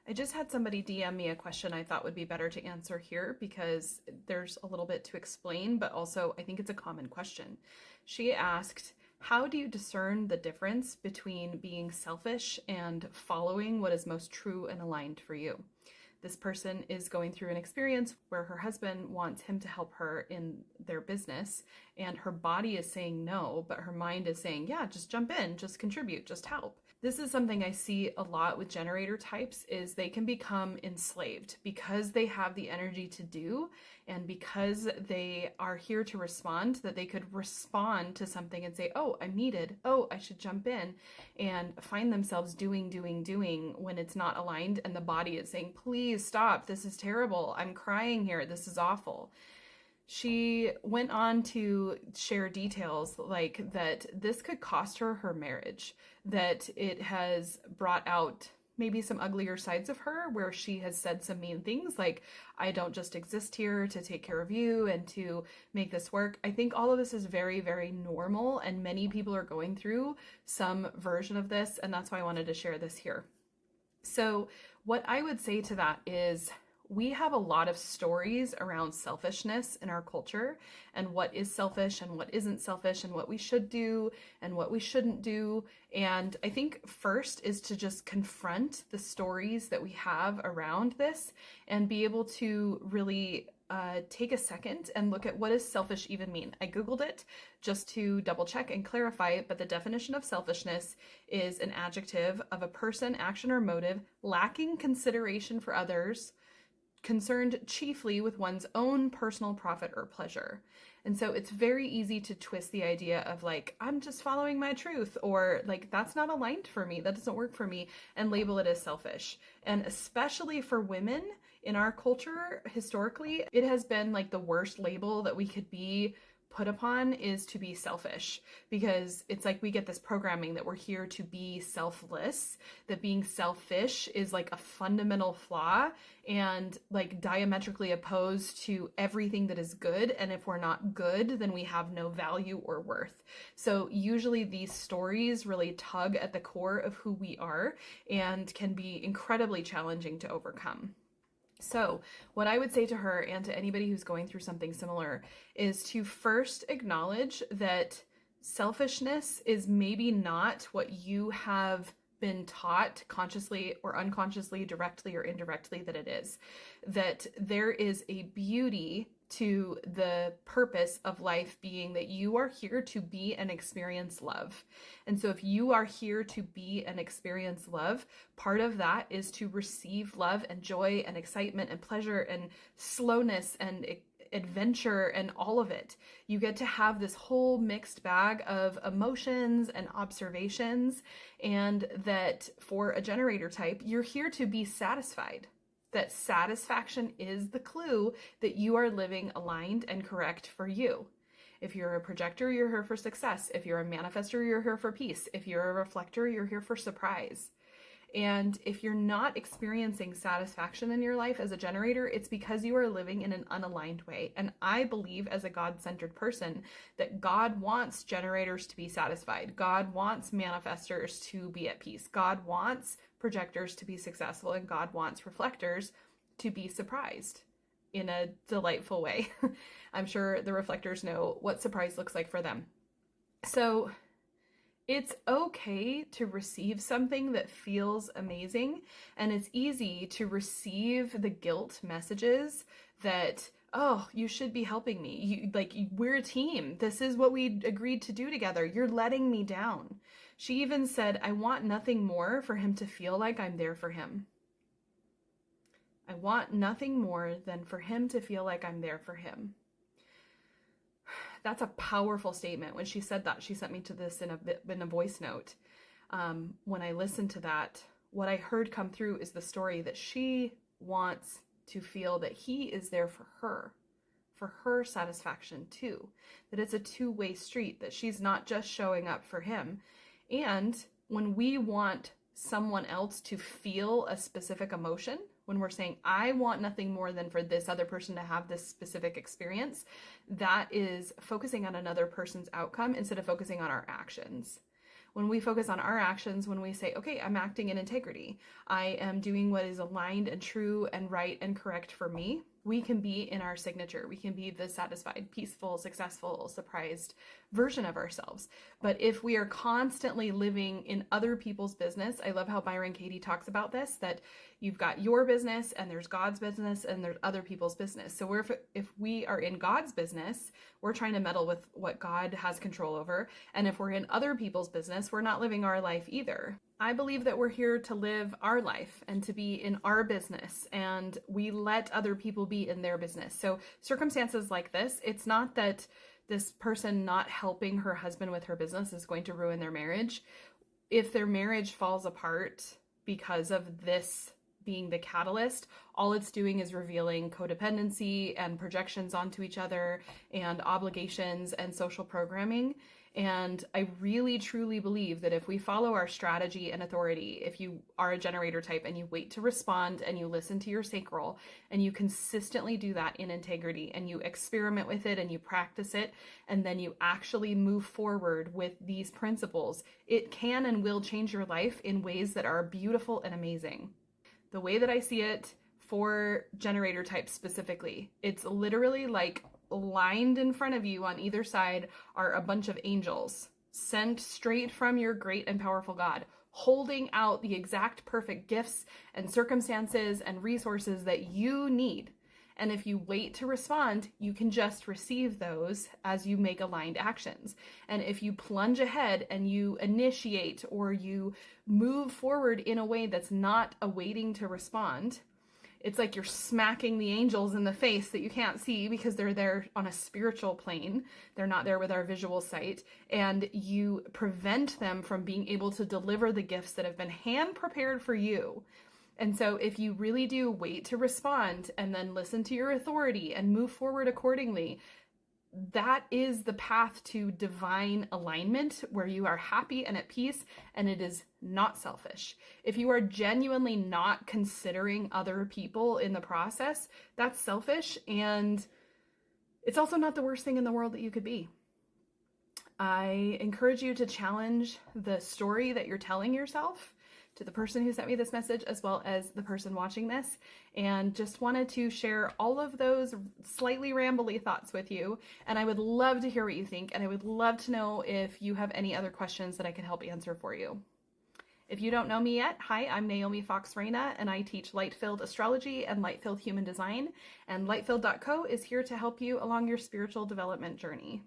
I just had somebody DM me a question I thought would be better to answer here because there's a little bit to explain, but also I think it's a common question. She asked, how do you discern the difference between being selfish and following what is most true and aligned for you? This person is going through an experience where her husband wants him to help her in their business, and her body is saying no, but her mind is saying, yeah, just jump in, just contribute, just help. This is something I see a lot with generator types is they can become enslaved because they have the energy to do and because they are here to respond, that they could respond to something and say, oh, I'm needed. Oh, I should jump in, and find themselves doing when it's not aligned and the body is saying, please stop. This is terrible. I'm crying here. This is awful. She went on to share details like that this could cost her her marriage, that it has brought out maybe some uglier sides of her where she has said some mean things like, I don't just exist here to take care of you and to make this work. I think all of this is very, very normal, and many people are going through some version of this, and that's why I wanted to share this here. So what I would say to that is, we have a lot of stories around selfishness in our culture and what is selfish and what isn't selfish and what we should do and what we shouldn't do. And I think first is to just confront the stories that we have around this and be able to really take a second and look at what does selfish even mean. I Googled it just to double check and clarify it, but the definition of selfishness is an adjective of a person, action, or motive lacking consideration for others, concerned chiefly with one's own personal profit or pleasure. And so it's very easy to twist the idea of like, I'm just following my truth, or like, that's not aligned for me, that doesn't work for me, and label it as selfish. And especially for women in our culture, historically, it has been like the worst label that we could be put upon is to be selfish, because it's like we get this programming that we're here to be selfless, that being selfish is like a fundamental flaw and like diametrically opposed to everything that is good, and if we're not good then we have no value or worth. So usually these stories really tug at the core of who we are and can be incredibly challenging to overcome. So, what I would say to her and to anybody who's going through something similar is to first acknowledge that selfishness is maybe not what you have been taught consciously or unconsciously, directly or indirectly, that it is. That there is a beauty to the purpose of life being that you are here to be and experience love. And so if you are here to be and experience love, part of that is to receive love and joy and excitement and pleasure and slowness and adventure and all of it. You get to have this whole mixed bag of emotions and observations, and that for a generator type, you're here to be satisfied. That satisfaction is the clue that you are living aligned and correct for you. If you're a projector, you're here for success. If you're a manifester, you're here for peace. If you're a reflector, you're here for surprise. And if you're not experiencing satisfaction in your life as a generator, it's because you are living in an unaligned way. And I believe, as a God-centered person, that God wants generators to be satisfied. God wants manifestors to be at peace. God wants projectors to be successful, and God wants reflectors to be surprised in a delightful way. I'm sure the reflectors know what surprise looks like for them. So it's okay to receive something that feels amazing, and it's easy to receive the guilt messages that, oh, you should be helping me. We're a team. This is what we agreed to do together. You're letting me down. She even said, I want nothing more for him to feel like I'm there for him. I want nothing more than for him to feel like I'm there for him. That's a powerful statement. When she said that, she sent me to this in a voice note. When I listened to that, what I heard come through is the story that she wants to feel that he is there for her satisfaction too. That it's a two-way street, that she's not just showing up for him. And when we want someone else to feel a specific emotion, when we're saying, I want nothing more than for this other person to have this specific experience, that is focusing on another person's outcome instead of focusing on our actions. When we focus on our actions, when we say, okay, I'm acting in integrity, I am doing what is aligned and true and right and correct for me, we can be in our signature. We can be the satisfied, peaceful, successful, surprised version of ourselves. But if we are constantly living in other people's business, I love how Byron Katie talks about this, that you've got your business and there's God's business and there's other people's business. So if we are in God's business, we're trying to meddle with what God has control over. And if we're in other people's business, we're not living our life either. I believe that we're here to live our life and to be in our business, and we let other people be in their business. So circumstances like this, it's not that this person not helping her husband with her business is going to ruin their marriage. If their marriage falls apart because of this being the catalyst, all it's doing is revealing codependency and projections onto each other and obligations and social programming. And I really truly believe that if we follow our strategy and authority, if you are a generator type and you wait to respond and you listen to your sacral and you consistently do that in integrity and you experiment with it and you practice it and then you actually move forward with these principles, it can and will change your life in ways that are beautiful and amazing. The way that I see it for generator types specifically, it's literally like lined in front of you on either side are a bunch of angels sent straight from your great and powerful God, holding out the exact perfect gifts and circumstances and resources that you need. And if you wait to respond, you can just receive those as you make aligned actions. And if you plunge ahead and you initiate or you move forward in a way that's not awaiting to respond, it's like you're smacking the angels in the face that you can't see because they're there on a spiritual plane. They're not there with our visual sight. And you prevent them from being able to deliver the gifts that have been hand prepared for you. And so if you really do wait to respond and then listen to your authority and move forward accordingly, that is the path to divine alignment where you are happy and at peace, and it is not selfish. If you are genuinely not considering other people in the process, that's selfish, and it's also not the worst thing in the world that you could be. I encourage you to challenge the story that you're telling yourself to the person who sent me this message, as well as the person watching this, and just wanted to share all of those slightly rambly thoughts with you. And I would love to hear what you think, and I would love to know if you have any other questions that I can help answer for you. If you don't know me yet, hi, I'm Naomi Fox Reyna, and I teach Light-Filled Astrology and Light-Filled Human Design, and Lightfilled.co is here to help you along your spiritual development journey.